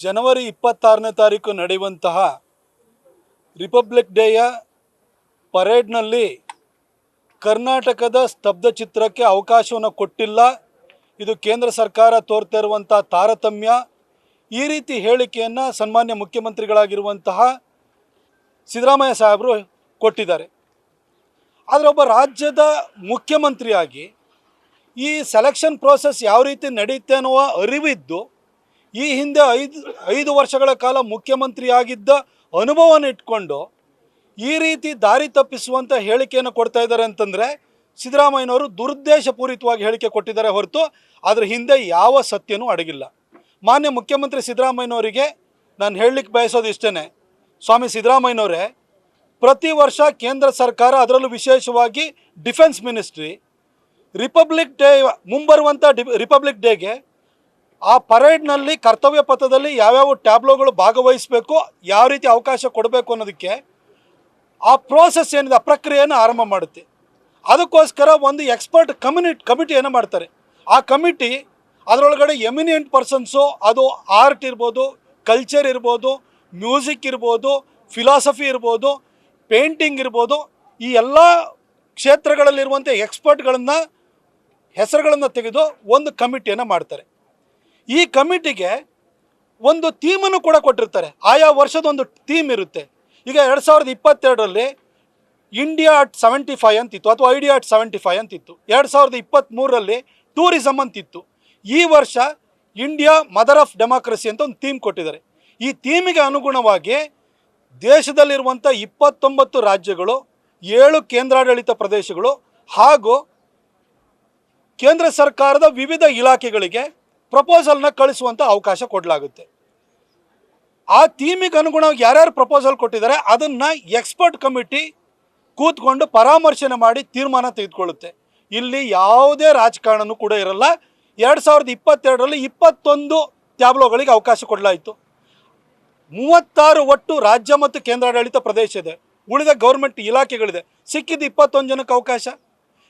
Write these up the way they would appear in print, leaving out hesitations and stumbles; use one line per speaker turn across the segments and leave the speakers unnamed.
ಜನವರಿ 26ನೇ ತಾರೀಕು ನಡೆಯುವಂತಹ ರಿಪಬ್ಲಿಕ್ ಡೇಯ ಪರೇಡ್ನಲ್ಲಿ ಕರ್ನಾಟಕದ ಸ್ತಬ್ಧ ಚಿತ್ರಕ್ಕೆ ಅವಕಾಶವನ್ನು ಕೊಟ್ಟಿಲ್ಲ. ಇದು ಕೇಂದ್ರ ಸರ್ಕಾರ ತೋರ್ತಾ ಇರುವಂಥ ತಾರತಮ್ಯ. ಈ ರೀತಿ ಹೇಳಿಕೆಯನ್ನು ಸನ್ಮಾನ್ಯ ಮುಖ್ಯಮಂತ್ರಿಗಳಾಗಿರುವಂತಹ ಸಿದ್ದರಾಮಯ್ಯ ಸಾಹೇಬರು ಕೊಟ್ಟಿದ್ದಾರೆ. ಆದರೆ ಒಬ್ಬ ರಾಜ್ಯದ ಮುಖ್ಯಮಂತ್ರಿಯಾಗಿ ಈ ಸೆಲೆಕ್ಷನ್ ಪ್ರೋಸೆಸ್ ಯಾವ ರೀತಿ ನಡೆಯುತ್ತೆ ಅನ್ನುವ ಅರಿವಿದ್ದು ಈ ಹಿಂದೆ ಐದು ವರ್ಷಗಳ ಕಾಲ ಮುಖ್ಯಮಂತ್ರಿಯಾಗಿದ್ದ ಅನುಭವವನ್ನು ಇಟ್ಕೊಂಡು ಈ ರೀತಿ ದಾರಿ ತಪ್ಪಿಸುವಂಥ ಹೇಳಿಕೆಯನ್ನು ಕೊಡ್ತಾ ಇದ್ದಾರೆ ಅಂತಂದರೆ ಸಿದ್ದರಾಮಯ್ಯನವರು ದುರುದ್ದೇಶಪೂರಿತವಾಗಿ ಹೇಳಿಕೆ ಕೊಟ್ಟಿದ್ದಾರೆ ಹೊರತು ಅದರ ಹಿಂದೆ ಯಾವ ಸತ್ಯನೂ ಅಡಗಿಲ್ಲ. ಮಾನ್ಯ ಮುಖ್ಯಮಂತ್ರಿ ಸಿದ್ದರಾಮಯ್ಯನವರಿಗೆ ನಾನು ಹೇಳಲಿಕ್ಕೆ ಬಯಸೋದು ಇಷ್ಟೇ, ಸ್ವಾಮಿ ಸಿದ್ದರಾಮಯ್ಯನವರೇ, ಪ್ರತಿ ವರ್ಷ ಕೇಂದ್ರ ಸರ್ಕಾರ ಅದರಲ್ಲೂ ವಿಶೇಷವಾಗಿ ಡಿಫೆನ್ಸ್ ಮಿನಿಸ್ಟ್ರಿ ರಿಪಬ್ಲಿಕ್ ಡೇ ಮುಂಬರುವಂಥ ರಿಪಬ್ಲಿಕ್ ಡೇಗೆ ಆ ಪರೇಡ್ನಲ್ಲಿ ಕರ್ತವ್ಯ ಪಥದಲ್ಲಿ ಯಾವ್ಯಾವ ಟ್ಯಾಬ್ಲೋಗಳು ಭಾಗವಹಿಸಬೇಕು, ಯಾವ ರೀತಿ ಅವಕಾಶ ಕೊಡಬೇಕು ಅನ್ನೋದಕ್ಕೆ ಆ ಪ್ರೋಸೆಸ್ ಏನಿದೆ ಆ ಪ್ರಕ್ರಿಯೆಯನ್ನು ಆರಂಭ ಮಾಡುತ್ತೆ. ಅದಕ್ಕೋಸ್ಕರ ಒಂದು ಎಕ್ಸ್ಪರ್ಟ್ ಕಮಿಟಿಯನ್ನು ಮಾಡ್ತಾರೆ. ಆ ಕಮಿಟಿ ಅದರೊಳಗಡೆ ಎಮಿನೆಂಟ್ ಪರ್ಸನ್ಸು, ಅದು ಆರ್ಟ್ ಇರ್ಬೋದು, ಕಲ್ಚರ್ ಇರ್ಬೋದು, ಮ್ಯೂಸಿಕ್ ಇರ್ಬೋದು, ಫಿಲಾಸಫಿ ಇರ್ಬೋದು, ಪೇಂಟಿಂಗ್ ಇರ್ಬೋದು, ಈ ಎಲ್ಲ ಕ್ಷೇತ್ರಗಳಲ್ಲಿರುವಂಥ ಎಕ್ಸ್ಪರ್ಟ್ಗಳನ್ನು ಹೆಸರುಗಳನ್ನು ತೆಗೆದು ಒಂದು ಕಮಿಟಿಯನ್ನು ಮಾಡ್ತಾರೆ. ಈ ಕಮಿಟಿಗೆ ಒಂದು ಥೀಮನ್ನು ಕೂಡ ಕೊಟ್ಟಿರ್ತಾರೆ. ಆಯಾ ವರ್ಷದ ಒಂದು ಥೀಮ್ ಇರುತ್ತೆ. ಈಗ 2022ರಲ್ಲಿ ಇಂಡಿಯಾ ಅಟ್ 75 ಅಂತಿತ್ತು, ಅಥವಾ ಐಡಿಯಾ ಅಟ್ 75 ಅಂತಿತ್ತು. 2023ರಲ್ಲಿ ಟೂರಿಸಮ್ ಅಂತಿತ್ತು. ಈ ವರ್ಷ ಇಂಡಿಯಾ ಮದರ್ ಆಫ್ ಡೆಮಾಕ್ರಸಿ ಅಂತ ಒಂದು ಥೀಮ್ ಕೊಟ್ಟಿದ್ದಾರೆ. ಈ ಥೀಮಿಗೆ ಅನುಗುಣವಾಗಿ ದೇಶದಲ್ಲಿರುವಂಥ 29 ರಾಜ್ಯಗಳು, 7 ಕೇಂದ್ರಾಡಳಿತ ಪ್ರದೇಶಗಳು ಹಾಗೂ ಕೇಂದ್ರ ಸರ್ಕಾರದ ವಿವಿಧ ಇಲಾಖೆಗಳಿಗೆ ಪ್ರಪೋಸಲ್ನ ಕಳಿಸುವಂಥ ಅವಕಾಶ ಕೊಡಲಾಗುತ್ತೆ. ಆ ಥೀಮಿಗೆ ಅನುಗುಣವಾಗಿ ಯಾರ್ಯಾರು ಪ್ರಪೋಸಲ್ ಕೊಟ್ಟಿದ್ದಾರೆ ಅದನ್ನು ಎಕ್ಸ್ಪರ್ಟ್ ಕಮಿಟಿ ಕೂತ್ಕೊಂಡು ಪರಾಮರ್ಶನೆ ಮಾಡಿ ತೀರ್ಮಾನ ತೆಗೆದುಕೊಳ್ಳುತ್ತೆ. ಇಲ್ಲಿ ಯಾವುದೇ ರಾಜಕಾರಣನೂ ಕೂಡ ಇರಲ್ಲ. 2022ರಲ್ಲಿ 21 ಟ್ಯಾಬ್ಲೋಗಳಿಗೆ ಅವಕಾಶ ಕೊಡಲಾಯಿತು. 36 ಒಟ್ಟು ರಾಜ್ಯ ಮತ್ತು ಕೇಂದ್ರಾಡಳಿತ ಪ್ರದೇಶ ಇದೆ, ಉಳಿದ ಗೌರ್ಮೆಂಟ್ ಇಲಾಖೆಗಳಿದೆ. ಸಿಕ್ಕಿದ್ದು 21 ಜನಕ್ಕೆ ಅವಕಾಶ.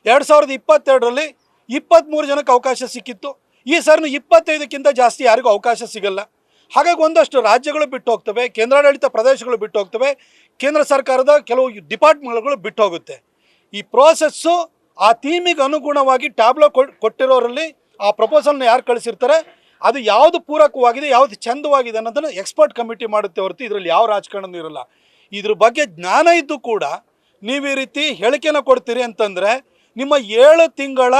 2022ರಲ್ಲಿ 23 ಜನಕ್ಕೆ ಅವಕಾಶ ಸಿಕ್ಕಿತ್ತು. ಈ ಸರ್ನು 25ಕ್ಕಿಂತ ಜಾಸ್ತಿ ಯಾರಿಗೂ ಅವಕಾಶ ಸಿಗಲ್ಲ. ಹಾಗಾಗಿ ಒಂದಷ್ಟು ರಾಜ್ಯಗಳು ಬಿಟ್ಟು ಹೋಗ್ತವೆ, ಕೇಂದ್ರಾಡಳಿತ ಪ್ರದೇಶಗಳು ಬಿಟ್ಟು ಹೋಗ್ತವೆ, ಕೇಂದ್ರ ಸರ್ಕಾರದ ಕೆಲವು ಡಿಪಾರ್ಟ್ಮೆಂಟ್ಗಳು ಬಿಟ್ಟು ಹೋಗುತ್ತೆ. ಈ ಪ್ರೋಸೆಸ್ಸು ಆ ಥೀಮಿಗೆ ಅನುಗುಣವಾಗಿ ಟ್ಯಾಬ್ಲೋ ಕೊಟ್ಟಿರೋರಲ್ಲಿ ಆ ಪ್ರಪೋಸಲ್ನ ಯಾರು ಕಳಿಸಿರ್ತಾರೆ ಅದು ಯಾವುದು ಪೂರಕವಾಗಿದೆ, ಯಾವುದು ಚಂದವಾಗಿದೆ ಅನ್ನೋದನ್ನು ಎಕ್ಸ್ಪರ್ಟ್ ಕಮಿಟಿ ಮಾಡುತ್ತೆ ಹೊರತು ಇದರಲ್ಲಿ ಯಾವ ರಾಜಕಾರಣನೂ ಇರಲ್ಲ. ಇದ್ರ ಬಗ್ಗೆ ಜ್ಞಾನ ಇದ್ದು ಕೂಡ ನೀವು ಈ ರೀತಿ ಹೇಳಿಕೆನ ಕೊಡ್ತೀರಿ ಅಂತಂದರೆ ನಿಮ್ಮ 7 ತಿಂಗಳ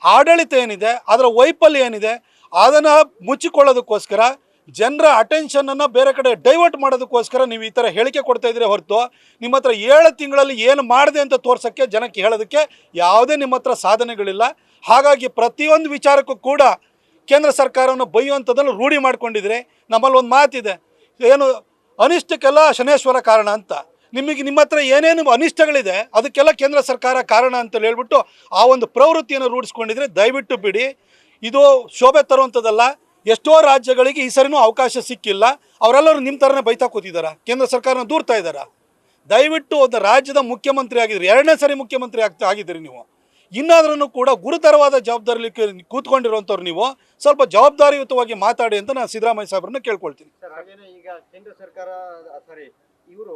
ಆಡಳಿತ ಏನಿದೆ, ಅದರ ವೈಫಲ್ಯ ಏನಿದೆ, ಅದನ್ನು ಮುಚ್ಚಿಕೊಳ್ಳೋದಕ್ಕೋಸ್ಕರ ಜನರ ಅಟೆನ್ಷನನ್ನು ಬೇರೆ ಕಡೆ ಡೈವರ್ಟ್ ಮಾಡೋದಕ್ಕೋಸ್ಕರ ನೀವು ಈ ಥರ ಹೇಳಿಕೆ ಕೊಡ್ತಾ ಇದ್ದೀರಿ ಹೊರತು ನಿಮ್ಮ ಹತ್ರ 7 ತಿಂಗಳಲ್ಲಿ ಏನು ಮಾಡಿದೆ ಅಂತ ತೋರ್ಸೋಕ್ಕೆ, ಜನಕ್ಕೆ ಹೇಳೋದಕ್ಕೆ ಯಾವುದೇ ನಿಮ್ಮ ಹತ್ರ ಸಾಧನೆಗಳಿಲ್ಲ. ಹಾಗಾಗಿ ಪ್ರತಿಯೊಂದು ವಿಚಾರಕ್ಕೂ ಕೂಡ ಕೇಂದ್ರ ಸರ್ಕಾರವನ್ನು ಬೈಯುವಂಥದ್ದನ್ನು ರೂಢಿ ಮಾಡ್ಕೊಂಡಿದ್ರೆ. ನಮ್ಮಲ್ಲಿ ಒಂದು ಮಾತಿದೆ, ಏನು ಅನಿಷ್ಟಕ್ಕೆಲ್ಲ ಶನೇಶ್ವರ ಕಾರಣ ಅಂತ. ನಿಮ್ಮ ಹತ್ರ ಏನೇನು ಅನಿಷ್ಟಗಳಿದೆ ಅದಕ್ಕೆಲ್ಲ ಕೇಂದ್ರ ಸರ್ಕಾರ ಕಾರಣ ಅಂತ ಹೇಳ್ಬಿಟ್ಟು ಆ ಒಂದು ಪ್ರವೃತ್ತಿಯನ್ನು ರೂಢಿಸ್ಕೊಂಡಿದ್ರೆ ದಯವಿಟ್ಟು ಬಿಡಿ. ಇದು ಶೋಭೆ ತರುವಂಥದ್ದಲ್ಲ. ಎಷ್ಟೋ ರಾಜ್ಯಗಳಿಗೆ ಈ ಸರಿನೂ ಅವಕಾಶ ಸಿಕ್ಕಿಲ್ಲ. ಅವರೆಲ್ಲರೂ ನಿಮ್ಮ ಥರನೇ ಬೈತಾ ಕೂತಿದ್ದಾರೆ, ಕೇಂದ್ರ ಸರ್ಕಾರನ ದೂರ್ತಾ ಇದ್ದಾರೆ. ದಯವಿಟ್ಟು ಒಂದು ರಾಜ್ಯದ ಮುಖ್ಯಮಂತ್ರಿ ಆಗಿದ್ರಿ, 2ನೇ ಸರಿ ಮುಖ್ಯಮಂತ್ರಿ ಆಗಿದ್ದೀರಿ ನೀವು. ಇನ್ನಾದ್ರೂ ಕೂಡ ಗುರುತರವಾದ ಜವಾಬ್ದಾರಿ ಕೂತ್ಕೊಂಡಿರುವಂಥವ್ರು ನೀವು ಸ್ವಲ್ಪ ಜವಾಬ್ದಾರಿಯುತವಾಗಿ ಮಾತಾಡಿ ಅಂತ ನಾನು ಸಿದ್ದರಾಮಯ್ಯ ಸಾಹೇಬ್ರನ್ನ ಕೇಳ್ಕೊಳ್ತೀನಿ.
ಈಗ ಕೇಂದ್ರ ಸರ್ಕಾರ ಇವರು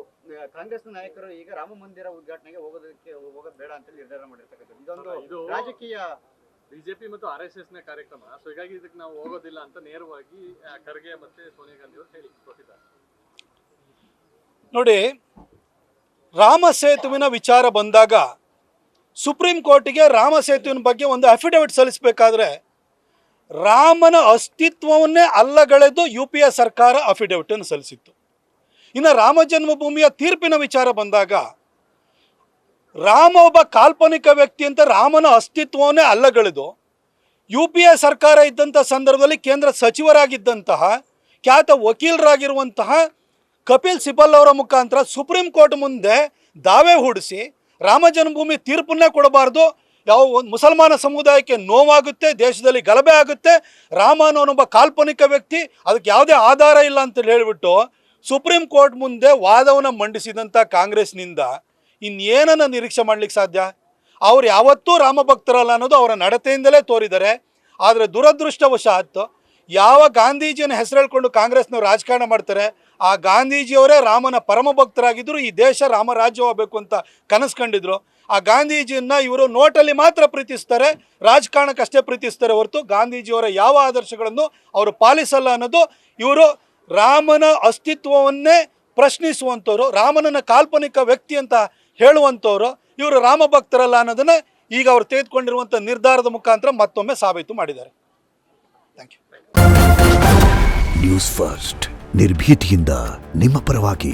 ಕಾಂಗ್ರೆಸ್ ನಾಯಕರು ಈಗ ರಾಮ ಮಂದಿರ ಉದ್ಘಾಟನೆಗೆ ಹೋಗೋದು ಬೇಡ ಅಂತ ನಿರ್ಧಾರ ಮಾಡಿರ್ತಕ್ಕಂಥದ್ದು ಇದೊಂದು ರಾಜಕೀಯ
ಬಿಜೆಪಿ ಮತ್ತು RSS ನ ಕಾರ್ಯಕ್ರಮ. ಸೊ ಹೀಗಾಗಿ ಇದಕ್ಕೆ ನಾವು ಹೋಗೋದಿಲ್ಲ ಅಂತ ನೇರವಾಗಿ ಖರ್ಗೆ ಮತ್ತೆ ಸೋನಿಯಾ ಗಾಂಧಿ ಅವರು ಹೇಳಿ ಕೊಟ್ಟಿದ್ದಾರೆ.
ನೋಡಿ, ರಾಮ ಸೇತುವಿನ ವಿಚಾರ ಬಂದಾಗ ಸುಪ್ರೀಂ ಕೋರ್ಟಿಗೆ ರಾಮ ಸೇತುವಿನ ಬಗ್ಗೆ ಒಂದು ಅಫಿಡವಿಟ್ ಸಲ್ಲಿಸಬೇಕಾದ್ರೆ ರಾಮನ ಅಸ್ತಿತ್ವವನ್ನೇ ಅಲ್ಲಗಳೆದು UPA ಸರ್ಕಾರ ಅಫಿಡವಿಟನ್ನು ಸಲ್ಲಿಸಿತ್ತು. ಇನ್ನು ರಾಮ ಜನ್ಮಭೂಮಿಯ ತೀರ್ಪಿನ ವಿಚಾರ ಬಂದಾಗ ರಾಮ ಒಬ್ಬ ಕಾಲ್ಪನಿಕ ವ್ಯಕ್ತಿ ಅಂತ ರಾಮನ ಅಸ್ತಿತ್ವವನ್ನೇ ಅಲ್ಲಗಳೆದು UPA ಸರ್ಕಾರ ಇದ್ದಂಥ ಸಂದರ್ಭದಲ್ಲಿ ಕೇಂದ್ರ ಸಚಿವರಾಗಿದ್ದಂತಹ ಖ್ಯಾತ ವಕೀಲರಾಗಿರುವಂತಹ ಕಪಿಲ್ ಸಿಬಲ್ ಅವರ ಮುಖಾಂತರ ಸುಪ್ರೀಂ ಕೋರ್ಟ್ ಮುಂದೆ ದಾವೆ ಹೂಡಿಸಿ ರಾಮ ಜನ್ಮಭೂಮಿ ತೀರ್ಪನ್ನೇ ಕೊಡಬಾರ್ದು, ಯಾವ ಮುಸಲ್ಮಾನ ಸಮುದಾಯಕ್ಕೆ ನೋವಾಗುತ್ತೆ, ದೇಶದಲ್ಲಿ ಗಲಭೆ ಆಗುತ್ತೆ, ರಾಮ ಅನ್ನೋನೊಬ್ಬ ಕಾಲ್ಪನಿಕ ವ್ಯಕ್ತಿ, ಅದಕ್ಕೆ ಯಾವುದೇ ಆಧಾರ ಇಲ್ಲ ಅಂತ ಹೇಳಿಬಿಟ್ಟು ಸುಪ್ರೀಂ ಕೋರ್ಟ್ ಮುಂದೆ ವಾದವನ್ನು ಮಂಡಿಸಿದಂಥ ಕಾಂಗ್ರೆಸ್ನಿಂದ ಇನ್ನೇನನ್ನು ನಿರೀಕ್ಷೆ ಮಾಡಲಿಕ್ಕೆ ಸಾಧ್ಯ? ಅವ್ರು ಯಾವತ್ತೂ ರಾಮ ಭಕ್ತರಲ್ಲ ಅನ್ನೋದು ಅವರ ನಡತೆಯಿಂದಲೇ ತೋರಿದ್ದಾರೆ. ಆದರೆ ದುರದೃಷ್ಟವಶಾತ್ ಯಾವ ಗಾಂಧೀಜಿಯನ್ನು ಹೆಸರು ಹೇಳ್ಕೊಂಡು ಕಾಂಗ್ರೆಸ್ನವ್ರು ರಾಜಕಾರಣ ಮಾಡ್ತಾರೆ, ಆ ಗಾಂಧೀಜಿಯವರೇ ರಾಮನ ಪರಮ ಭಕ್ತರಾಗಿದ್ದರು. ಈ ದೇಶ ರಾಮರಾಜ್ಯವಾಗಬೇಕು ಅಂತ ಕನಸು ಕಂಡಿದ್ರು. ಆ ಗಾಂಧೀಜಿಯನ್ನು ಇವರು ನೋಟಲ್ಲಿ ಮಾತ್ರ ಪ್ರೀತಿಸ್ತಾರೆ, ರಾಜಕಾರಣಕ್ಕಷ್ಟೇ ಪ್ರೀತಿಸ್ತಾರೆ ಹೊರತು ಗಾಂಧೀಜಿಯವರ ಯಾವ ಆದರ್ಶಗಳನ್ನು ಅವರು ಪಾಲಿಸಲ್ಲ ಅನ್ನೋದು. ಇವರು ರಾಮನ ಅಸ್ತಿತ್ವವನ್ನೇ ಪ್ರಶ್ನಿಸುವಂಥವ್ರು, ರಾಮನನ್ನ ಕಾಲ್ಪನಿಕ ವ್ಯಕ್ತಿ ಅಂತ ಹೇಳುವಂಥವ್ರು. ಇವರು ರಾಮ ಭಕ್ತರಲ್ಲ ಅನ್ನೋದನ್ನ ಈಗ ಅವರು ತೆಗೆದುಕೊಂಡಿರುವಂಥ ನಿರ್ಧಾರದ ಮುಖಾಂತರ ಮತ್ತೊಮ್ಮೆ ಸಾಬೀತು ಮಾಡಿದ್ದಾರೆ. Thank you.
ನ್ಯೂಸ್ ಫಸ್ಟ್ ನಿರ್ಭೀತಿಯಿಂದ ನಿಮ್ಮ ಪರವಾಗಿ.